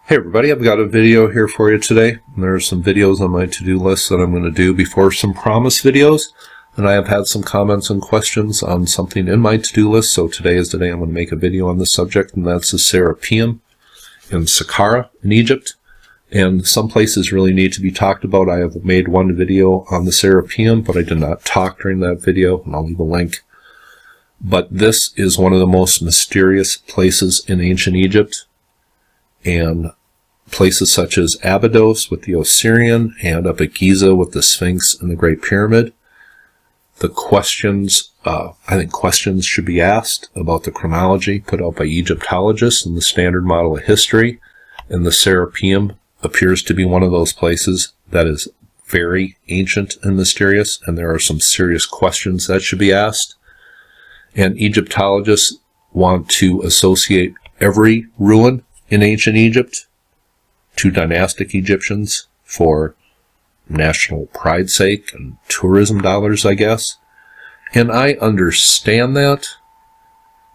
Hey everybody, I've got a video here for you today. There are some videos on my to-do list that I'm going to do before some promise videos, and I have had some comments and questions on something in my to-do list, so today is the day I'm going to make a video on this subject, and that's the Serapeum in Saqqara in Egypt. And some places really need to be talked about. I have made one video on the Serapeum, but I did not talk during that video, and I'll leave a link. But this is one of the most mysterious places in ancient Egypt. And places such as Abydos with the Osirian and up at Giza with the Sphinx and the Great Pyramid. The questions, I think questions should be asked about the chronology put out by Egyptologists and the standard model of history. And the Serapeum appears to be one of those places that is very ancient and mysterious, and there are some serious questions that should be asked. And Egyptologists want to associate every ruin in ancient Egypt to dynastic Egyptians for national pride's sake and tourism dollars, I guess. And I understand that,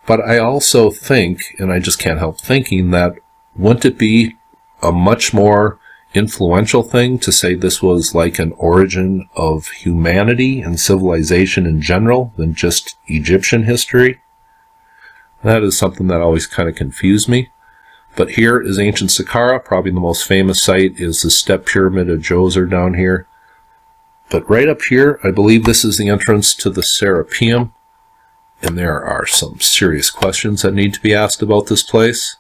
but I also think, and I just can't help thinking, that wouldn't it be a much more influential thing to say this was like an origin of humanity and civilization in general than just Egyptian history? That is something that always kind of confused me. But here is ancient Saqqara. Probably the most famous site is the Step Pyramid of Djoser down here. But right up here, I believe this is the entrance to the Serapeum. And there are some serious questions that need to be asked about this place.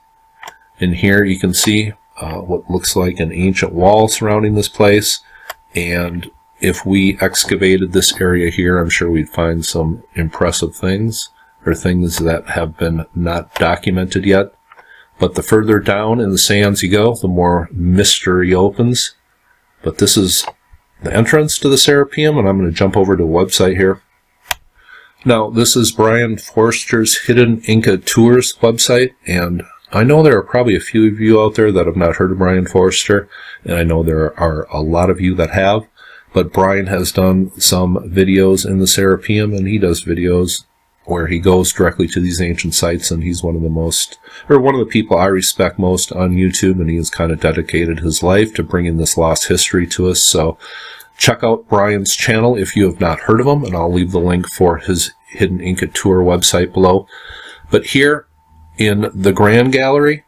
And here you can see what looks like an ancient wall surrounding this place. And if we excavated this area here, I'm sure we'd find some impressive things, or things that have been not documented yet. But the further down in the sands you go, the more mystery opens. But this is the entrance to the Serapeum, and I'm going to jump over to a website here. Now, this is Brian Forster's Hidden Inca Tours website, and I know there are probably a few of you out there that have not heard of Brian Forster, and I know there are a lot of you that have. But Brian has done some videos in the Serapeum, and he does videos where he goes directly to these ancient sites, and he's one of the people I respect most on YouTube, and he has kind of dedicated his life to bringing this lost history to us. So check out Brian's channel if you have not heard of him, and I'll leave the link for his Hidden Inca Tour website below. But here in the Grand Gallery,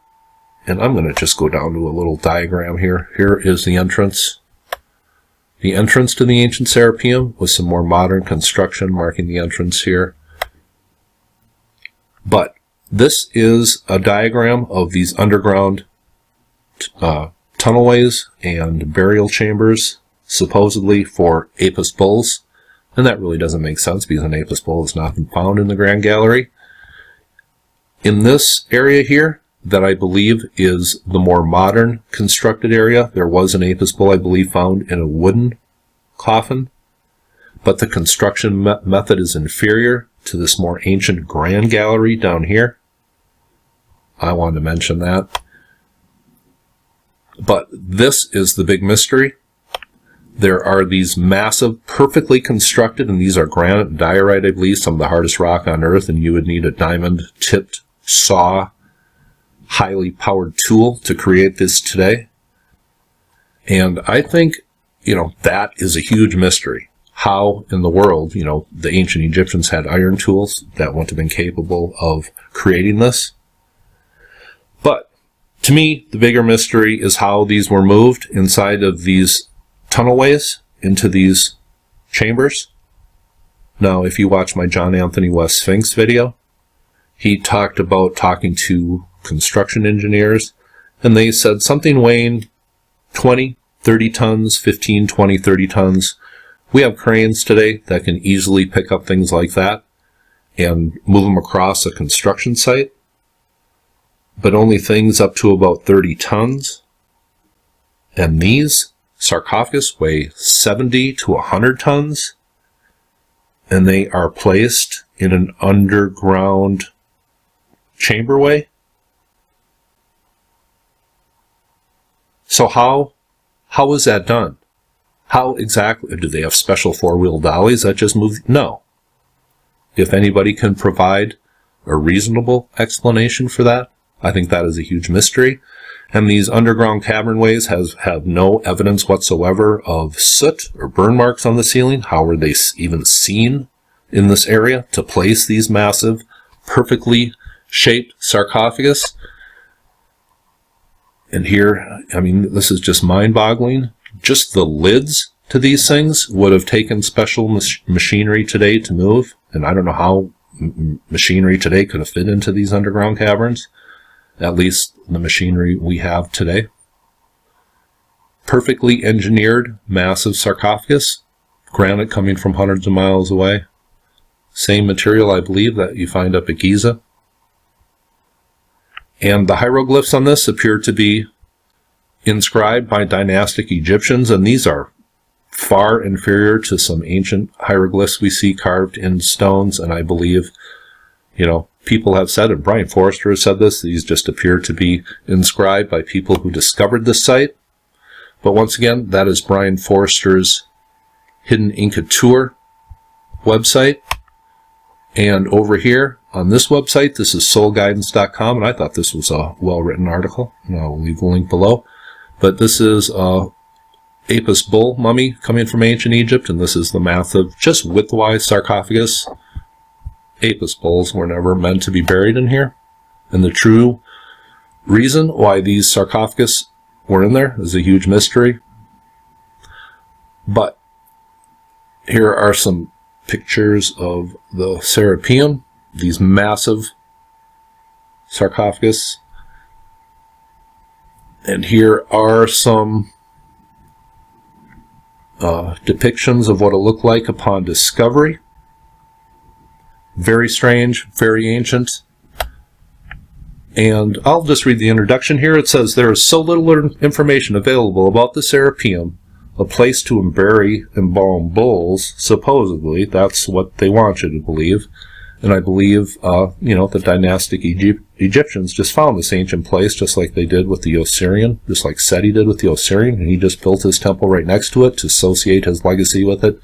and I'm going to just go down to a little diagram here. Here is the entrance. The entrance to the ancient Serapeum with some more modern construction marking the entrance here. But this is a diagram of these underground tunnelways and burial chambers, supposedly for Apis bulls. And that really doesn't make sense because an Apis bull has not been found in the Grand Gallery. In this area here, that I believe is the more modern constructed area, there was an Apis bull, I believe, found in a wooden coffin. But the construction method is inferior to this more ancient Grand Gallery down here. I wanted to mention that. But this is the big mystery. There are these massive, perfectly constructed, and these are granite and diorite, I believe, some of the hardest rock on Earth, and you would need a diamond-tipped saw, highly powered tool to create this today. And I think, that is a huge mystery. How in the world, the ancient Egyptians had iron tools that wouldn't have been capable of creating this. But to me, the bigger mystery is how these were moved inside of these tunnelways into these chambers. Now, if you watch my John Anthony West Sphinx video, he talked about talking to construction engineers, and they said something weighing 20, 30 tons, 15, 20, 30 tons. We have cranes today that can easily pick up things like that and move them across a construction site, but only things up to about 30 tons. And these sarcophagus weigh 70 to 100 tons, and they are placed in an underground chamberway. So how is that done? How exactly? Do they have special four-wheel dollies that just move? No. If anybody can provide a reasonable explanation for that, I think that is a huge mystery. And these underground cavernways have no evidence whatsoever of soot or burn marks on the ceiling. How were they even seen in this area to place these massive, perfectly shaped sarcophagus? And here, I mean, this is just mind-boggling. Just the lids to these things would have taken special machinery today to move. And I don't know how machinery today could have fit into these underground caverns. At least the machinery we have today. Perfectly engineered, massive sarcophagus. Granite coming from hundreds of miles away. Same material, I believe, that you find up at Giza. And the hieroglyphs on this appear to be inscribed by dynastic Egyptians, and these are far inferior to some ancient hieroglyphs we see carved in stones, and I believe, you know, people have said, and Brian Forrester has said this, these just appear to be inscribed by people who discovered this site. But once again, that is Brian Forrester's Hidden Inca Tour website. And over here on this website, this is soulguidance.com, and I thought this was a well-written article, and I'll leave the link below. But this is a Apis bull mummy coming from ancient Egypt, and this is the massive, just widthwise sarcophagus. Apis bulls were never meant to be buried in here. And the true reason why these sarcophagus were in there is a huge mystery. But here are some pictures of the Serapeum, these massive sarcophagus. And here are some depictions of what it looked like upon discovery. Very strange, very ancient. And I'll just read the introduction here. It says, there is so little information available about the Serapeum, a place to bury embalmed bulls, supposedly. That's what they want you to believe. And I believe, you know, the dynastic Egyptians just found this ancient place, just like they did with the Osirian, just like Seti did with the Osirian, and he just built his temple right next to it to associate his legacy with it.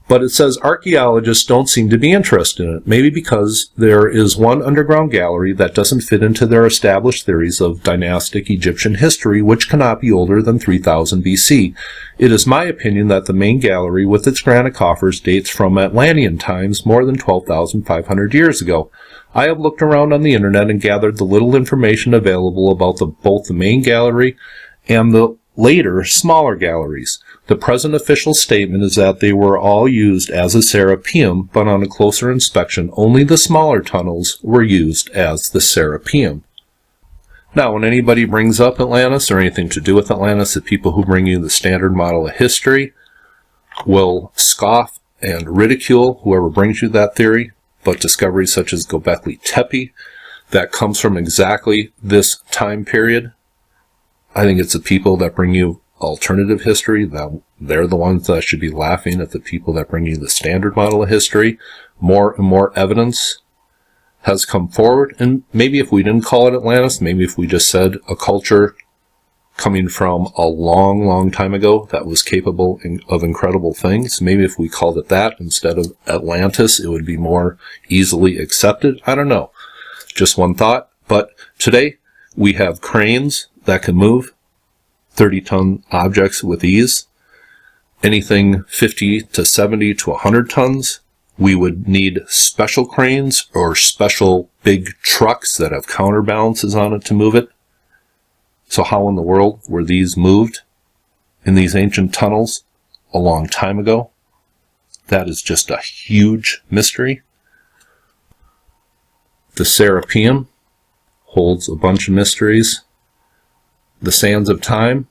But it says archaeologists don't seem to be interested in it, maybe because there is one underground gallery that doesn't fit into their established theories of dynastic Egyptian history, which cannot be older than 3000 BC. It is my opinion that the main gallery with its granite coffers dates from Atlantean times, more than 12,500 years ago. I have looked around on the internet and gathered the little information available about both the main gallery and the later, smaller galleries. The present official statement is that they were all used as a Serapeum, but on a closer inspection, only the smaller tunnels were used as the Serapeum. Now, when anybody brings up Atlantis or anything to do with Atlantis, the people who bring you the standard model of history will scoff and ridicule whoever brings you that theory, but discoveries such as Göbekli Tepe, that comes from exactly this time period, I think it's the people that bring you alternative history, that they're the ones that should be laughing at the people that bring you the standard model of history. More and more evidence has come forward, and maybe if we didn't call it Atlantis, maybe if we just said a culture coming from a long, long time ago that was capable of incredible things, maybe if we called it that instead of Atlantis, it would be more easily accepted. I don't know. Just one thought. But today we have cranes that can move 30-ton objects with ease. Anything 50 to 70 to 100 tons, we would need special cranes or special big trucks that have counterbalances on it to move it. So how in the world were these moved in these ancient tunnels a long time ago? That is just a huge mystery. The Serapeum holds a bunch of mysteries. The sands of time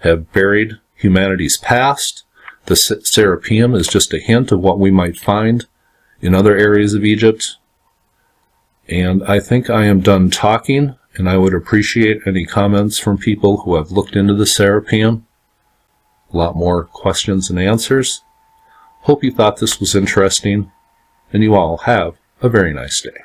have buried humanity's past. The Serapeum is just a hint of what we might find in other areas of Egypt. And I think I am done talking, and I would appreciate any comments from people who have looked into the Serapeum. A lot more questions and answers. Hope you thought this was interesting, and you all have a very nice day.